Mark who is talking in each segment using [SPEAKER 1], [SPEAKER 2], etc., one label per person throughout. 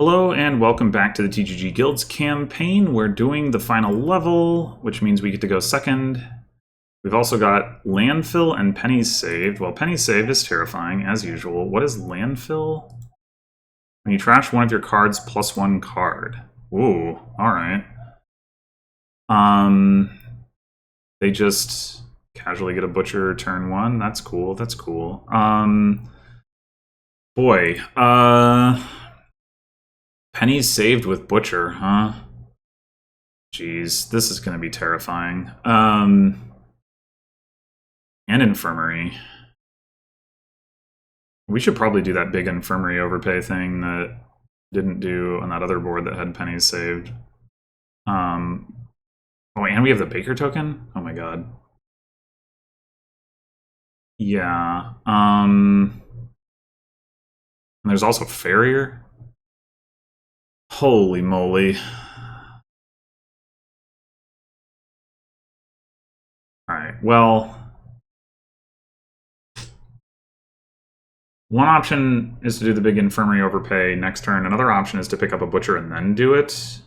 [SPEAKER 1] Hello and welcome back to the TGG Guilds campaign. We're doing the final level, which means we get to go second. We've also got landfill and pennies saved. Well, pennies saved is terrifying, as usual. What is landfill? When you trash one of your cards, plus one card. Ooh, alright. They just casually get a butcher turn one. That's cool, that's cool. Boy, pennies saved with butcher, huh? Jeez, this is going to be terrifying. And infirmary. We should probably do that big infirmary overpay thing that didn't do on that other board that had pennies saved. Oh, and we have the Baker token? Oh my god. Yeah. And there's also Farrier. Holy moly. Alright, well... One option is to do the big infirmary overpay next turn. Another option is to pick up a butcher and then do it.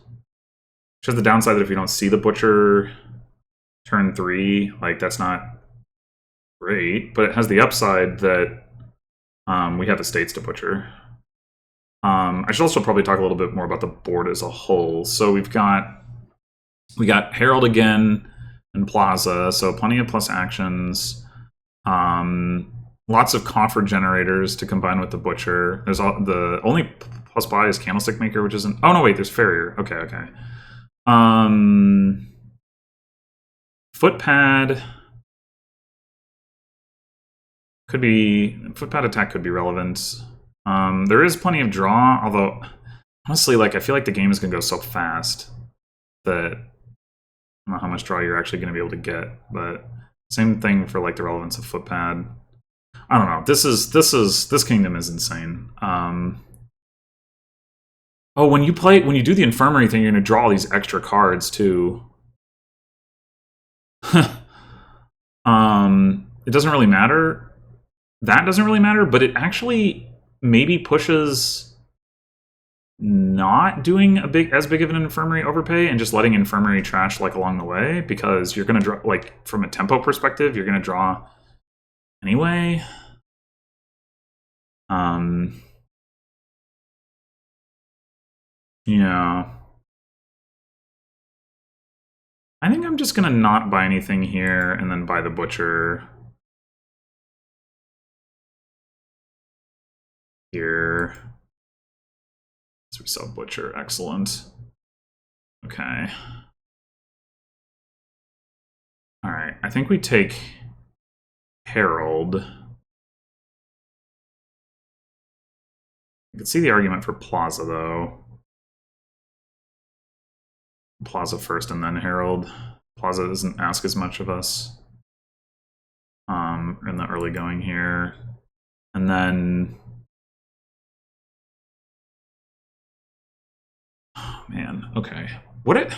[SPEAKER 1] Which has the downside that if you don't see the butcher turn 3, like, that's not great. But it has the upside that we have estates to butcher. I should also probably talk a little bit more about the board as a whole. So we got Herald again and Plaza, so plenty of plus actions. Lots of coffer generators to combine with the butcher. There's the only plus buy is Candlestick Maker, which isn't. Oh no, wait, there's Farrier. Okay. Footpad could be footpad attack could be relevant. There is plenty of draw, although honestly, like I feel like the game is gonna go so fast that I don't know how much draw you're actually gonna be able to get. But same thing for like the relevance of footpad. I don't know. This kingdom is insane. Oh, when you do the infirmary thing, you're gonna draw all these extra cards too. It doesn't really matter. That doesn't really matter, but it actually maybe pushes not doing as big of an infirmary overpay and just letting infirmary trash like along the way, because you're gonna draw, like, from a tempo perspective, you're gonna draw anyway. Yeah. I think I'm just gonna not buy anything here and then buy the butcher here. So we sell butcher, excellent. Okay. Alright, I think we take Herald. I could see the argument for Plaza, though. Plaza first and then Herald. Plaza doesn't ask as much of us in the early going here. And then... Oh, man, okay. What it...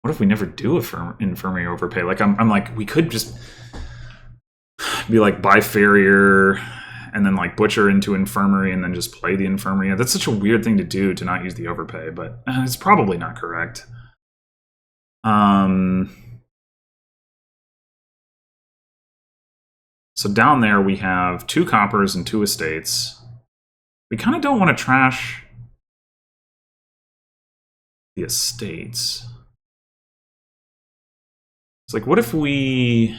[SPEAKER 1] What if we never do a infirmary overpay? Like, I'm like, we could just be like, buy Farrier and then like butcher into infirmary and then just play the infirmary. That's such a weird thing to do, to not use the overpay, but it's probably not correct. So down there we have 2 coppers and 2 estates. We kind of don't want to trash the estates. It's like, what if we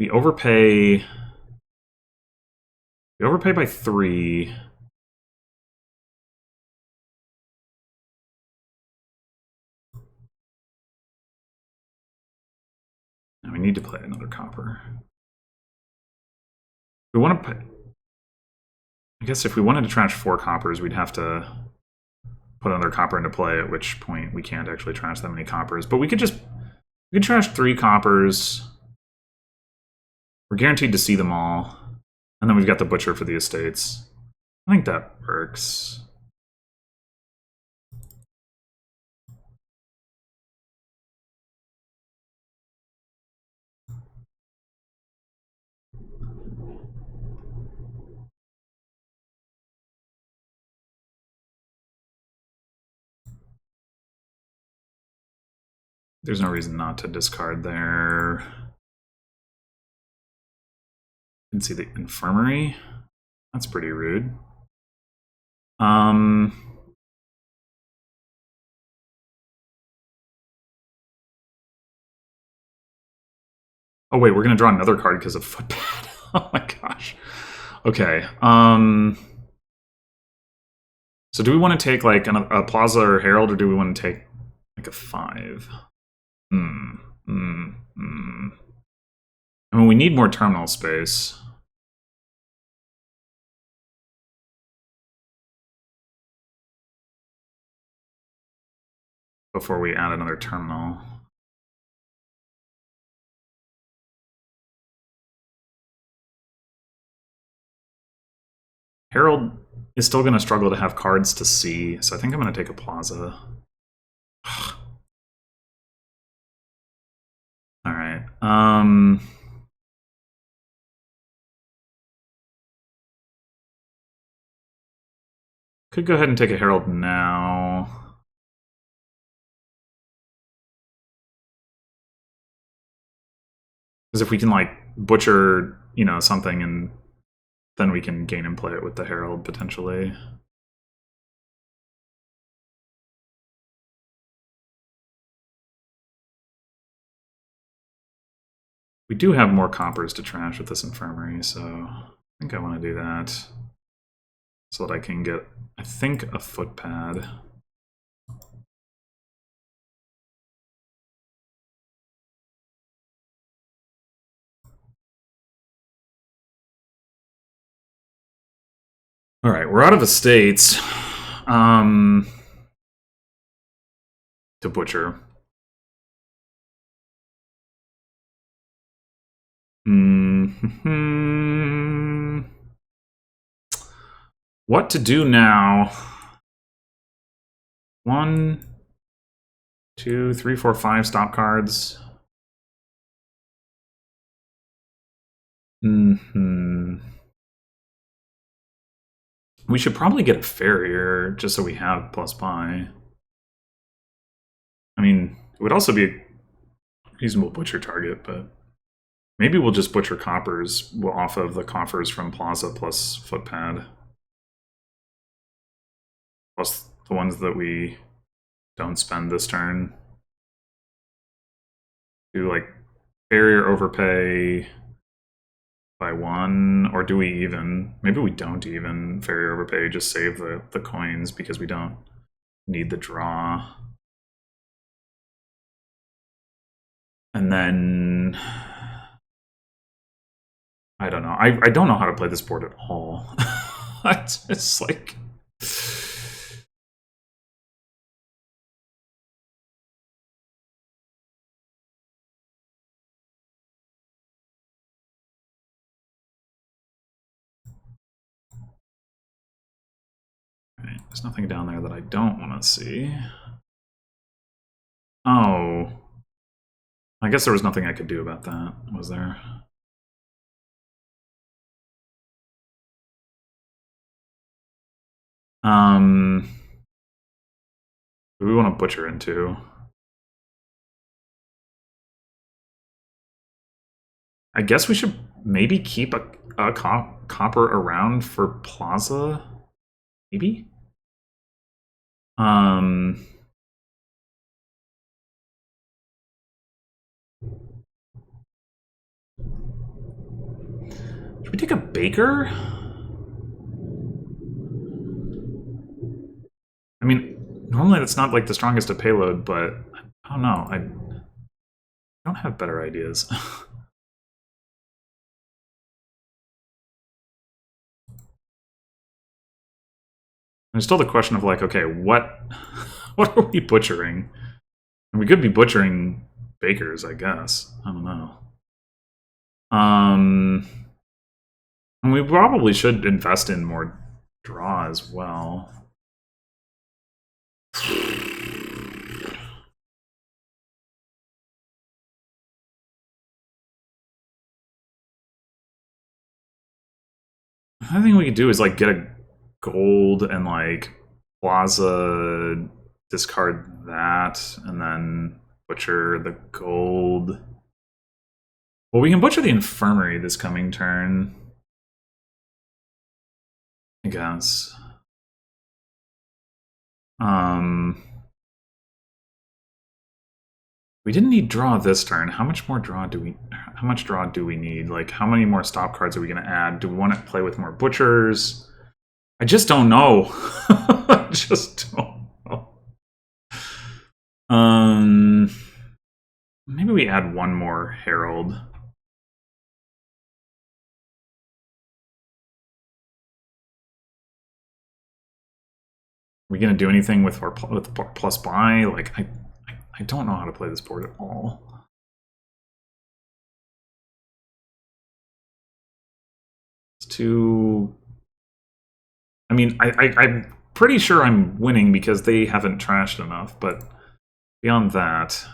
[SPEAKER 1] overpay... We overpay by 3. And we need to play another copper. We want to pay... I guess if we wanted to trash 4 coppers, we'd have to put another copper into play, at which point we can't actually trash that many coppers. But we could trash 3 coppers. We're guaranteed to see them all. And then we've got the butcher for the estates. I think that works. There's no reason not to discard there. You can see the infirmary. That's pretty rude. Oh wait, we're gonna draw another card because of footpad. Oh my gosh. Okay. So do we want to take like a Plaza or Herald, or do we want to take like a 5? I mean, we need more terminal space. Before we add another terminal. Herald is still going to struggle to have cards to see, so I think I'm going to take a Plaza. Alright. Could go ahead and take a Herald now. Because if we can, like, butcher, you know, something, and then we can gain and play it with the Herald, potentially. We do have more coppers to trash with this infirmary, so I think I want to do that. So that I can get, I think, a footpad. All right, we're out of estates to butcher. What to do now? 1, 2, 3, 4, 5 stop cards. We should probably get a farrier just so we have plus buy. I mean, it would also be a reasonable butcher target, but maybe we'll just butcher coppers off of the coffers from Plaza plus footpad. Plus the ones that we don't spend this turn. Do like farrier overpay by 1, or do we even? Maybe we don't even farrier overpay, just save the coins because we don't need the draw. And then I don't know. I don't know how to play this board at all. It's like right, there's nothing down there that I don't want to see. Oh. I guess there was nothing I could do about that, was there? Who do we want to butcher into? I guess we should maybe keep a copper around for Plaza? Maybe? Should we take a baker? I mean, normally that's not like the strongest of payload, but I don't know. I don't have better ideas. There's still the question of like, okay, what are we butchering? And we could be butchering bakers, I guess. I don't know. And we probably should invest in more draw as well. I think we could do is like get a gold and like Plaza, discard that, and then butcher the gold. Well, we can butcher the infirmary this coming turn, I guess. We didn't need draw this turn. How much more draw do we? How much draw do we need? Like, how many more stop cards are we going to add? Do we want to play with more butchers? I just don't know. I just don't know. Maybe we add one more herald. Are we going to do anything with plus buy? Like, I don't know how to play this board at all. It's too... I mean, I'm pretty sure I'm winning because they haven't trashed enough, but beyond that...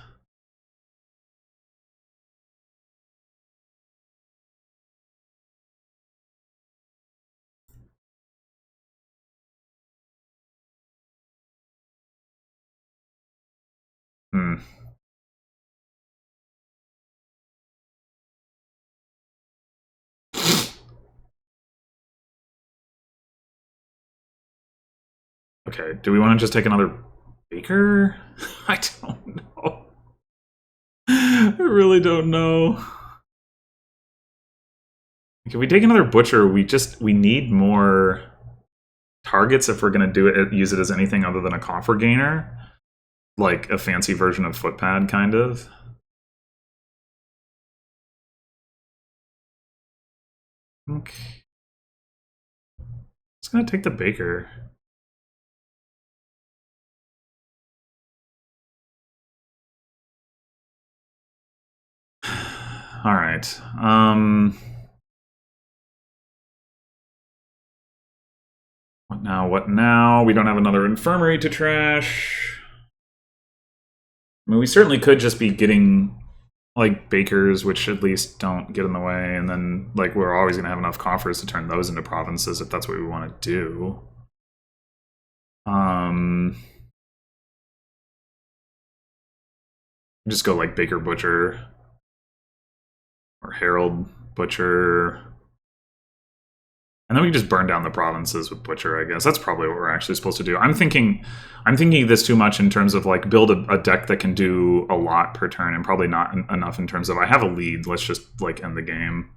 [SPEAKER 1] Okay, do we want to just take another baker? I don't know. I really don't know. If we take another butcher, we need more targets if we're going to do it, use it as anything other than a coffer gainer. Like a fancy version of footpad, kind of. Okay. Just going to take the baker. All right. What now? What now? We don't have another infirmary to trash. I mean, we certainly could just be getting like bakers, which at least don't get in the way, and then like we're always going to have enough coffers to turn those into provinces if that's what we want to do. Just go like Baker Butcher or Herald Butcher. And then we can just burn down the provinces with Butcher, I guess. That's probably what we're actually supposed to do. I'm thinking of this too much in terms of like build a deck that can do a lot per turn, and probably not enough in terms of I have a lead, let's just like end the game.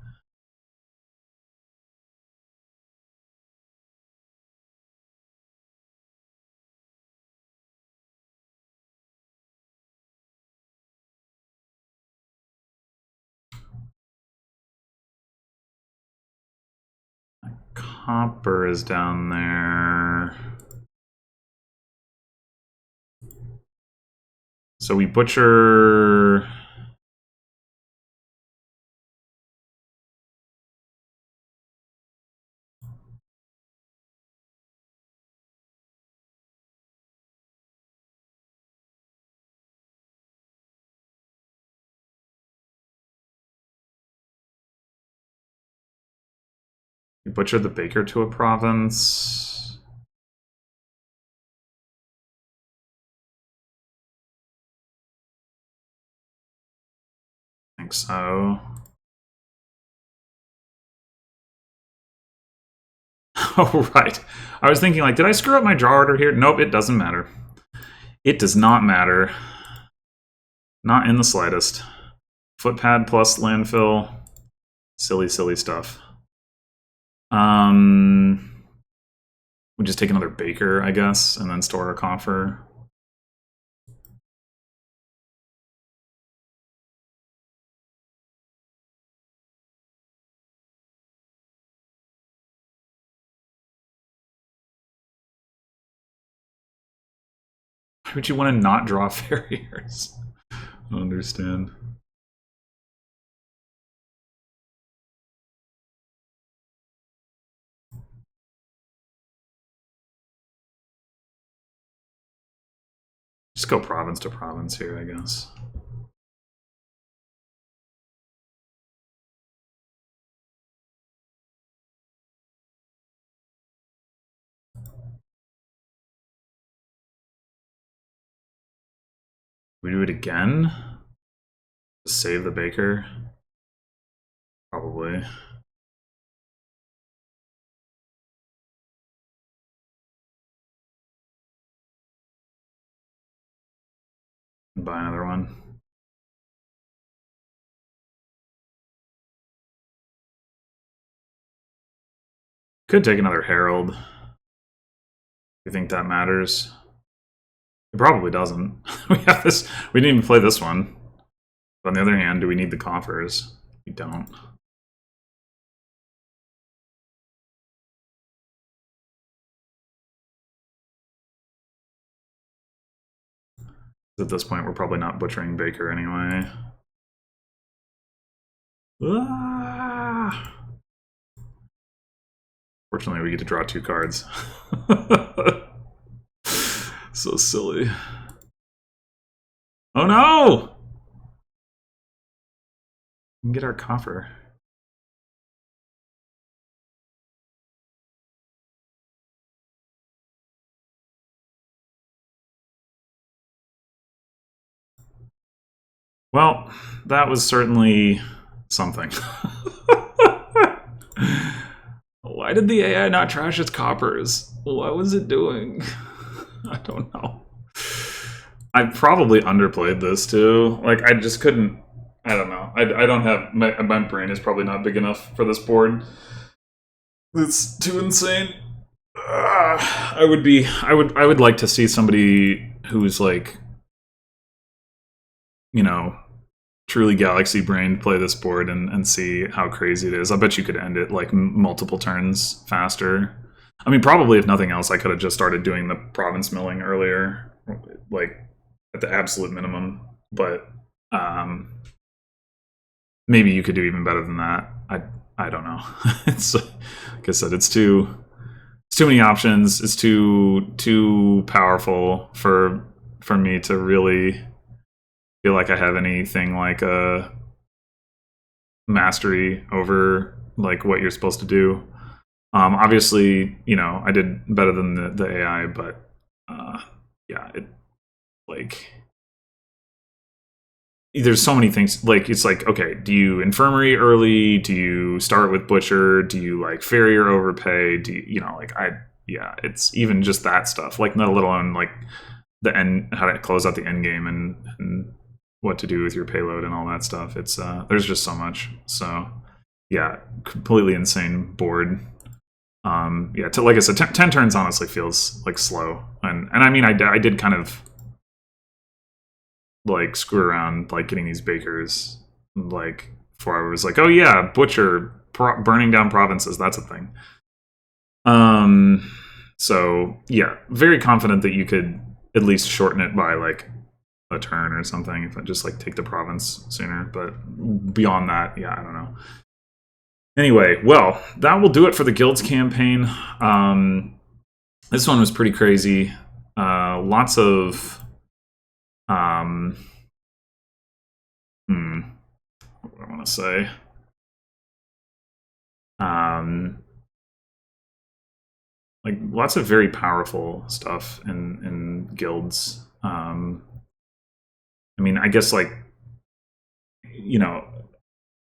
[SPEAKER 1] Copper is down there. So we butcher... We butcher the Baker to a province. I think so. Oh, right. I was thinking, like, did I screw up my draw order here? Nope, it doesn't matter. It does not matter. Not in the slightest. Footpad plus landfill. Silly, silly stuff. We just take another baker, I guess, and then store a coffer. Why would you want to not draw farriers? I don't understand. Just go province to province here, I guess. We do it again? Save the baker? Probably. Buy another one. Could take another Herald. You think that matters? It probably doesn't. We have this. We didn't even play this one. But on the other hand, do we need the coffers? We don't. At this point, we're probably not butchering Baker anyway. Ah! Fortunately, we get to draw 2 cards. So silly. Oh no! We can get our coffer. Well, that was certainly something. Why did the AI not trash its coppers? What was it doing? I don't know. I probably underplayed this too. Like, I just couldn't. I don't know. I don't have my brain is probably not big enough for this board. It's too insane. I would like to see somebody who's like, you know, truly galaxy brained play this board and see how crazy it is. I bet you could end it like multiple turns faster. I mean, probably if nothing else, I could have just started doing the province milling earlier, like at the absolute minimum. But maybe you could do even better than that. I don't know. It's like I said, it's too many options. It's too powerful for me to really feel like I have anything like a mastery over like what you're supposed to do. Obviously, you know, I did better than the AI, but yeah, it like there's so many things. Like it's like, okay, do you infirmary early? Do you start with butcher? Do you like farrier overpay? Do you know, like yeah, it's even just that stuff. Like not let alone like the end, how to close out the end game and what to do with your payload and all that stuff. It's there's just so much. So yeah, completely insane board. Yeah, like I said, 10 turns honestly feels like slow, and I mean I did kind of like screw around like getting these bakers like before I was like, oh yeah, butcher burning down provinces, that's a thing. So yeah, very confident that you could at least shorten it by like a turn or something if I just like take the province sooner, but beyond that, yeah, I don't know. Anyway, well, that will do it for the Guilds campaign. This one was pretty crazy. Lots of what do I want to say? Like lots of very powerful stuff in guilds. I mean, I guess like, you know,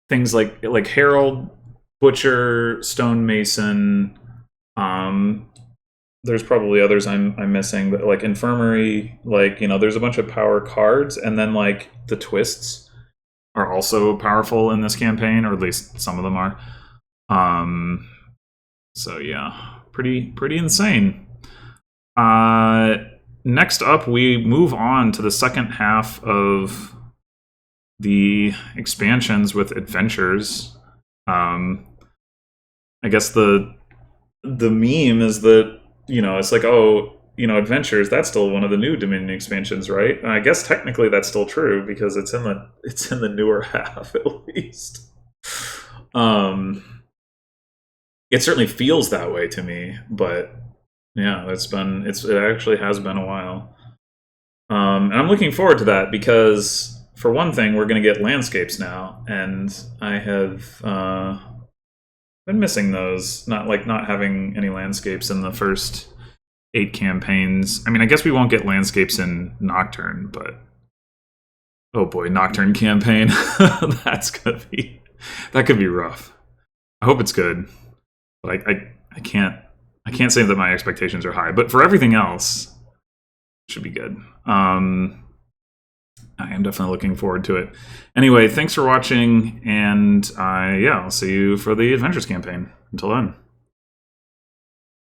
[SPEAKER 1] things like Herald, Butcher, Stonemason. There's probably others I'm missing, but like Infirmary, like, you know, there's a bunch of power cards, and then like the twists are also powerful in this campaign, or at least some of them are. So yeah, pretty insane. Next up, we move on to the second half of the expansions with adventures. I guess the meme is that, you know, it's like, oh, you know, adventures, that's still one of the new Dominion expansions, right? And I guess technically that's still true because it's in the newer half at least. It certainly feels that way to me, but yeah, it actually has been a while. And I'm looking forward to that because for one thing, we're going to get landscapes now, and I have been missing those. Not having any landscapes in the first 8 campaigns. I mean, I guess we won't get landscapes in Nocturne, but Oh boy, Nocturne campaign. That could be rough. I hope it's good, but I can't say that my expectations are high. But for everything else, it should be good. I am definitely looking forward to it. Anyway, thanks for watching, and yeah, I'll see you for the Adventures campaign. Until then.